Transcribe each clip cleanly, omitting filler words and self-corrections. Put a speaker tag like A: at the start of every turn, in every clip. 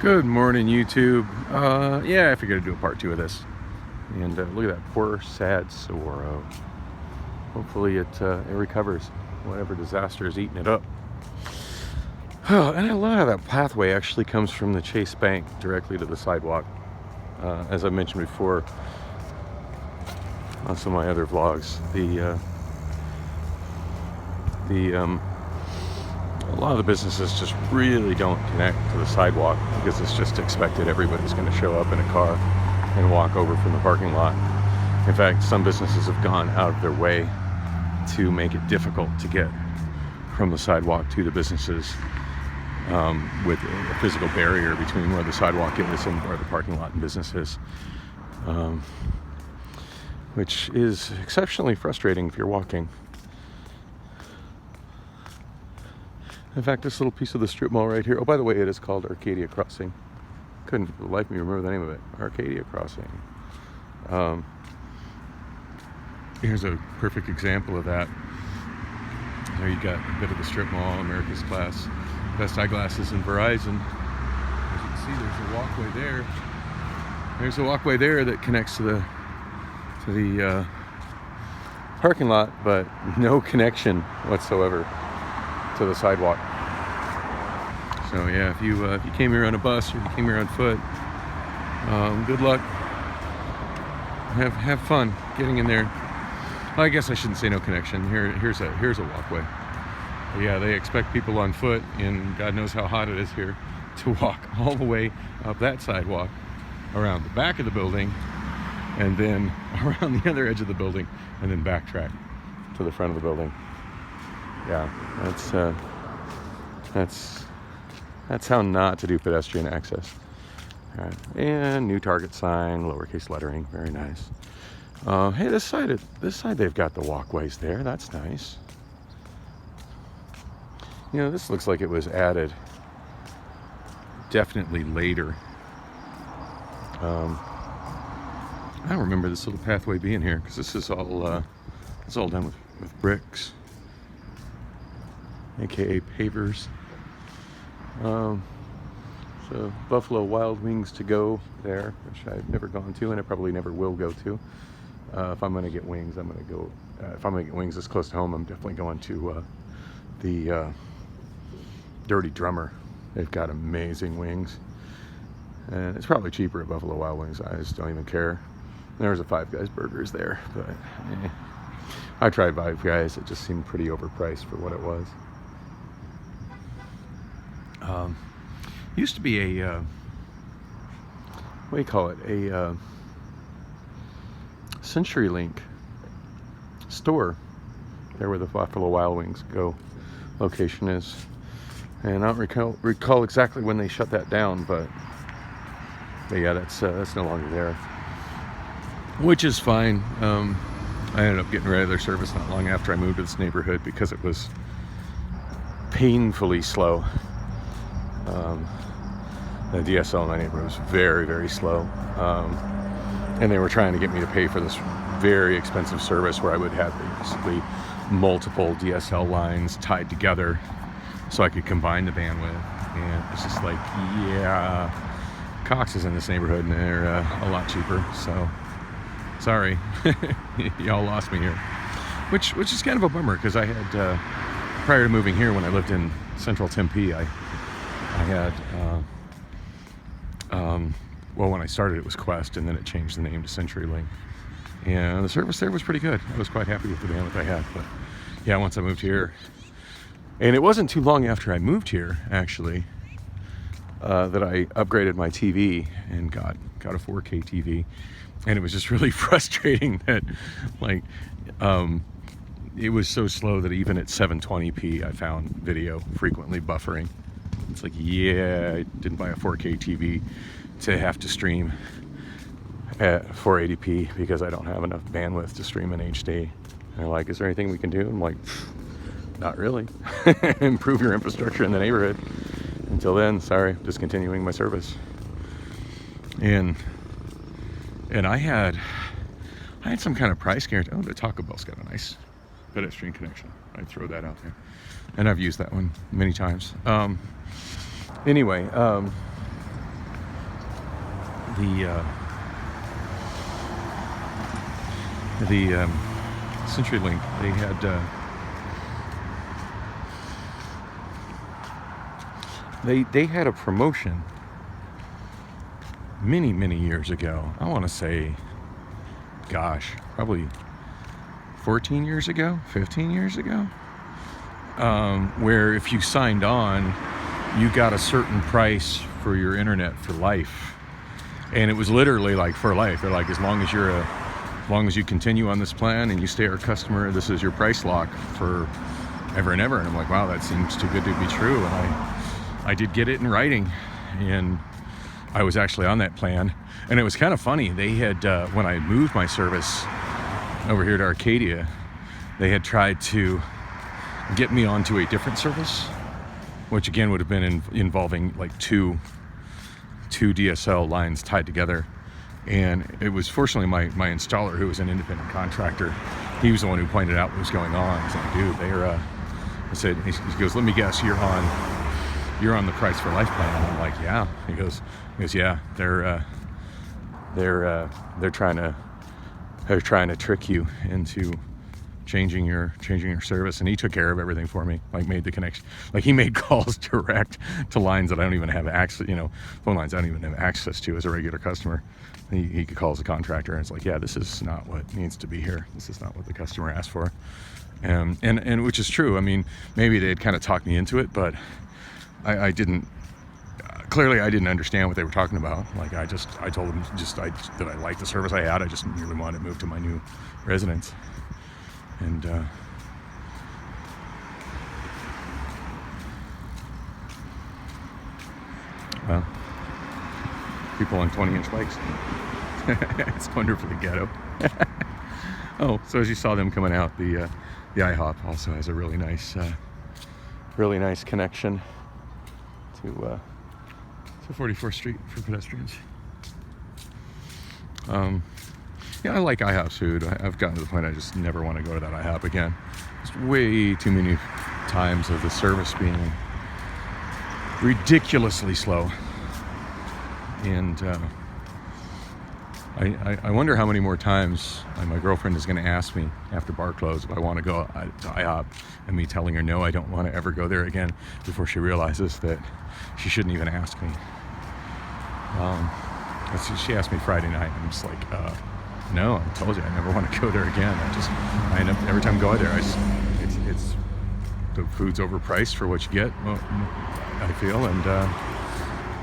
A: Good morning, YouTube. Yeah, I figured I'd do a part 2 of this. And look at that poor, sad Saguaro. Hopefully it recovers. Whatever disaster is eating it up. Oh, and I love how that pathway actually comes from the Chase Bank directly to the sidewalk. As I mentioned before on some of my other vlogs, a lot of the businesses just really don't connect to the sidewalk because it's just expected everybody's going to show up in a car and walk over from the parking lot. In fact, some businesses have gone out of their way to make it difficult to get from the sidewalk to the businesses, with a physical barrier between where the sidewalk is and where the parking lot and business is, which is exceptionally frustrating if you're walking. In fact, this little piece of the strip mall right here, oh, by the way, it is called Arcadia Crossing. Couldn't for the life of me remember the name of it. Arcadia Crossing. Here's a perfect example of that. There you got a bit of the strip mall, America's Class, Best Eyeglasses, and Verizon. As you can see, there's a walkway there. There's a walkway there that connects to the parking lot, but no connection whatsoever to the sidewalk. So yeah, if you came here on a bus or you came here on foot, good luck. Have fun getting in there. Well, I guess I shouldn't say no connection. Here's a walkway. But yeah, they expect people on foot, and God knows how hot it is here, to walk all the way up that sidewalk, around the back of the building, and then around the other edge of the building, and then backtrack to the front of the building. Yeah, that's how not to do pedestrian access. All right. And new Target sign, lowercase lettering, very nice. Hey, this side they've got the walkways there. That's nice. You know, this looks like it was added definitely later. I don't remember this little pathway being here because this is all done with bricks, aka pavers. So Buffalo Wild Wings to go there, which I've never gone to and I probably never will go to. If I'm gonna get wings, I'm gonna go. If I'm gonna get wings this close to home, I'm definitely going to the Dirty Drummer. They've got amazing wings, and it's probably cheaper at Buffalo Wild Wings. I just don't even care. There was a Five Guys Burgers there, but I tried Five Guys. It just seemed pretty overpriced for what it was. Used to be a what do you call it? A CenturyLink store there where the Buffalo Wild Wings go location is, and I don't recall exactly when they shut that down, but yeah, that's no longer there, which is fine. I ended up getting rid of their service not long after I moved to this neighborhood because it was painfully slow. The DSL in my neighborhood was very, very slow, and they were trying to get me to pay for this very expensive service where I would have basically multiple DSL lines tied together so I could combine the bandwidth. And it's just like, yeah, Cox is in this neighborhood and they're a lot cheaper, so sorry. Y'all lost me here, which is kind of a bummer because I had prior to moving here, when I lived in central Tempe, I had well, when I started it was Quest, and then it changed the name to CenturyLink, and the service there was pretty good. I was quite happy with the bandwidth I had. But yeah, once I moved here, and it wasn't too long after I moved here actually, that I upgraded my TV and got a 4K TV, and it was just really frustrating that like it was so slow that even at 720p I found video frequently buffering. It's like, yeah, I didn't buy a 4K TV to have to stream at 480p because I don't have enough bandwidth to stream in HD. And they're like, is there anything we can do? I'm like, not really. Improve your infrastructure in the neighborhood. Until then, sorry, discontinuing my service. And I had some kind of price guarantee. Oh, the Taco Bell's got a nice pedestrian connection. I'd throw that out there. And I've used that one many times. Anyway, the CenturyLink, they had a promotion many years ago. I want to say, gosh, probably 14 years ago, 15 years ago, where if you signed on, you got a certain price for your internet for life. And it was literally like for life. They're like, as long as you continue on this plan and you stay our customer, this is your price lock for ever and ever. And I'm like, wow, that seems too good to be true. And I did get it in writing, and I was actually on that plan. And it was kind of funny. They had, when I moved my service over here to Arcadia, they had tried to get me onto a different service, which again would have been involving like two DSL lines tied together. And it was fortunately my installer, who was an independent contractor, he was the one who pointed out what was going on. He's like, dude, I said, he goes, let me guess, you're on the price for life plan. And I'm like, yeah. He goes, yeah, they're trying to trick you into changing your service. And he took care of everything for me, like made the connection, like he made calls direct to lines that I don't even have access, phone lines I don't even have access to as a regular customer. He could call as a contractor, and it's like, yeah, this is not what needs to be here. This is not what the customer asked for. And which is true. I mean, maybe they had kind of talked me into it, but I didn't, clearly I didn't understand what they were talking about. Like I told them that I liked the service I had. I just really wanted to move to my new residence. And well, people on 20-inch bikes. It's wonderfully ghetto. Oh, so as you saw them coming out, the IHOP also has a really nice connection to 44th Street for pedestrians. Yeah, I like IHOP's food. I've gotten to the point I just never want to go to that IHOP again. There's way too many times of the service being ridiculously slow. And I wonder how many more times my girlfriend is going to ask me after bar close if I want to go to IHOP, and me telling her no, I don't want to ever go there again, before she realizes that she shouldn't even ask me. She asked me Friday night, and I'm just like, no, I told you I never want to go there again. I end up, every time I go there, it's the food's overpriced for what you get, I feel, and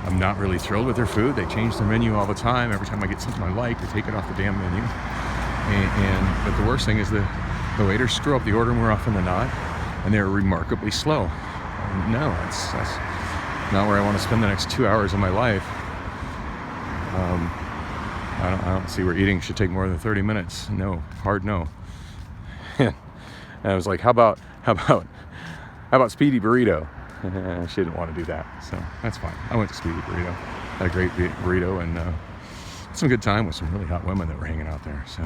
A: I'm not really thrilled with their food. They change their menu all the time. Every time I get something I like, they take it off the damn menu. But the worst thing is the waiters screw up the order more often than not, and they're remarkably slow. No, that's not where I want to spend the next 2 hours of my life. I don't see where eating should take more than 30 minutes. No, hard no. And I was like, how about Speedy Burrito? She didn't want to do that, so that's fine. I went to Speedy Burrito, had a great burrito, and had some good time with some really hot women that were hanging out there. So,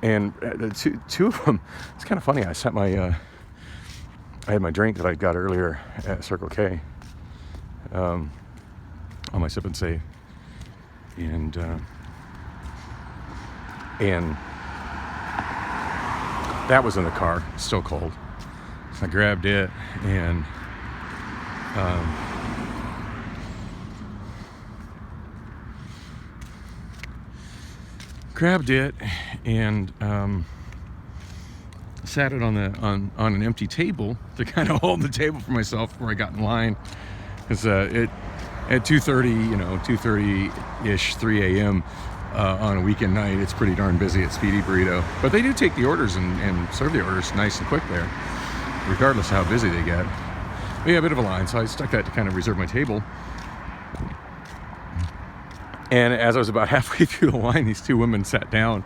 A: and two of them, it's kind of funny. I had my drink that I got earlier at Circle K on my Sip and Save, and that was in the car, still cold. So I grabbed it and sat it on an empty table to kind of hold the table for myself before I got in line, because at 2:30-ish, 3 a.m. On a weekend night, it's pretty darn busy at Speedy Burrito. But they do take the orders and serve the orders nice and quick there, regardless of how busy they get. But yeah, a bit of a line, so I stuck that to kind of reserve my table. And as I was about halfway through the line, these two women sat down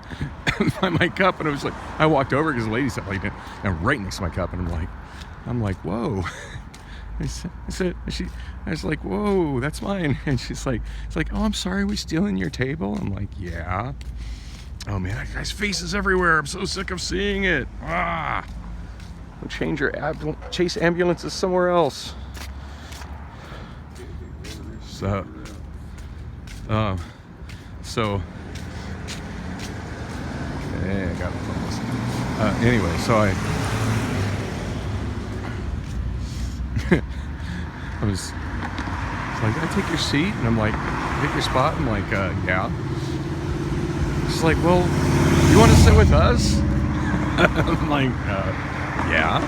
A: by my cup, and I was like, I walked over because the lady sat like right next to my cup, and I'm like, whoa. I was like, whoa, that's mine. And she's like, oh, I'm sorry, we stealing your table? I'm like, yeah. Oh man, that guy's face is everywhere. I'm so sick of seeing it. Change your chase ambulances somewhere else. So So, I got it almost. Anyway, so I was like, "Can I take your seat?" And I'm like, "Take your spot?" I'm like, "Yeah." She's like, "Well, you want to sit with us?" I'm like, "Yeah."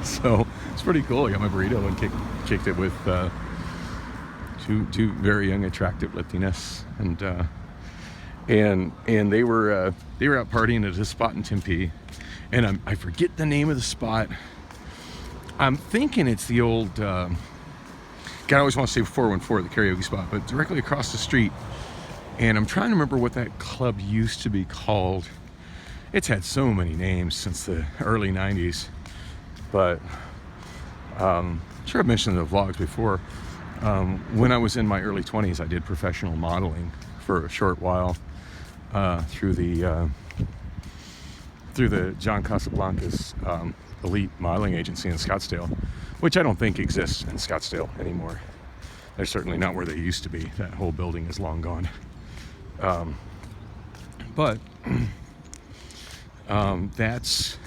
A: So it's pretty cool. I got my burrito and kicked it with two very young, attractive Latinas, and they were out partying at a spot in Tempe, and I forget the name of the spot. I'm thinking it's the old. God, I always want to say 414, the karaoke spot, but directly across the street. And I'm trying to remember what that club used to be called. It's had so many names since the early 90s. But sure, I've mentioned in the vlogs before. When I was in my early 20s, I did professional modeling for a short while through the John Casablancas elite modeling agency in Scottsdale, which I don't think exists in Scottsdale anymore. They're certainly not where they used to be. That whole building is long gone. But that's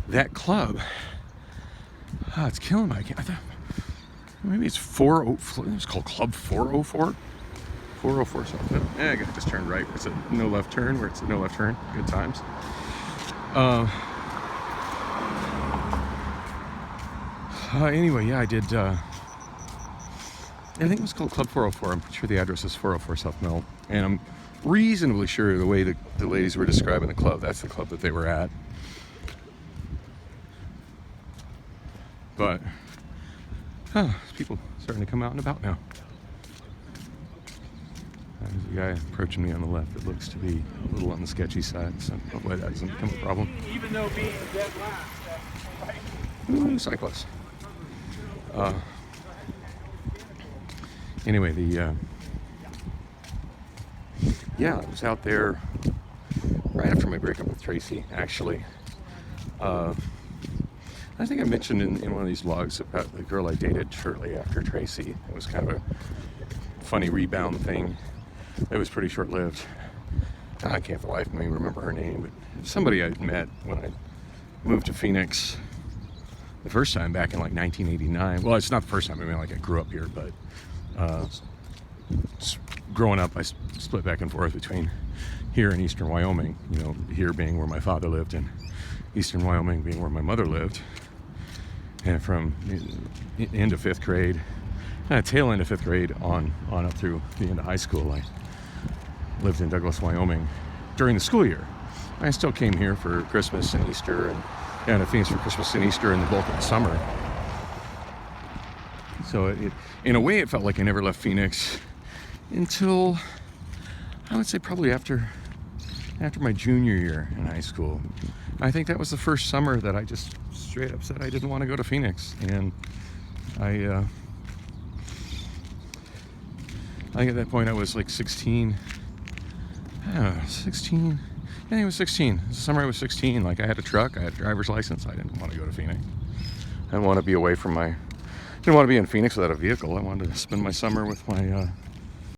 A: that club. It's killing me. I thought maybe it's 404. It's called Club 404. 404 something. I gotta just turn right. It's a no left turn. Where it's a no left turn. Good times. Anyway, yeah, I did. I think it was called Club 404. I'm pretty sure the address is 404 South Mill, and I'm reasonably sure the way the ladies were describing the club, that's the club that they were at. But people starting to come out and about now. There's a guy approaching me on the left that looks to be a little on the sketchy side, so hopefully that doesn't become a problem.
B: Even though being dead last,
A: Cyclist. Anyway, I was out there right after my breakup with Tracy, actually. I think I mentioned in one of these vlogs about the girl I dated shortly after Tracy. It was kind of a funny rebound thing. It was pretty short-lived. I can't for the life of me remember her name, but somebody I'd met when I moved to Phoenix the first time back in like 1989. Well, it's not the first time. I mean, like I grew up here, but growing up, I split back and forth between here and Eastern Wyoming. You know, here being where my father lived, and Eastern Wyoming being where my mother lived. And from end of fifth grade, tail end of fifth grade on up through the end of high school, I lived in Douglas, Wyoming during the school year. I still came here for Christmas and Easter, and to Phoenix for Christmas and Easter and the bulk of the summer. So in a way, it felt like I never left Phoenix until, I would say, probably after my junior year in high school. I think that was the first summer that I just straight up said I didn't want to go to Phoenix. And I think at that point I was like 16. I don't know, 16. I think it was 16. It was the summer I was 16. Like I had a truck, I had a driver's license. I didn't want to go to Phoenix. I didn't want to be away from didn't want to be in Phoenix without a vehicle. I wanted to spend my summer with my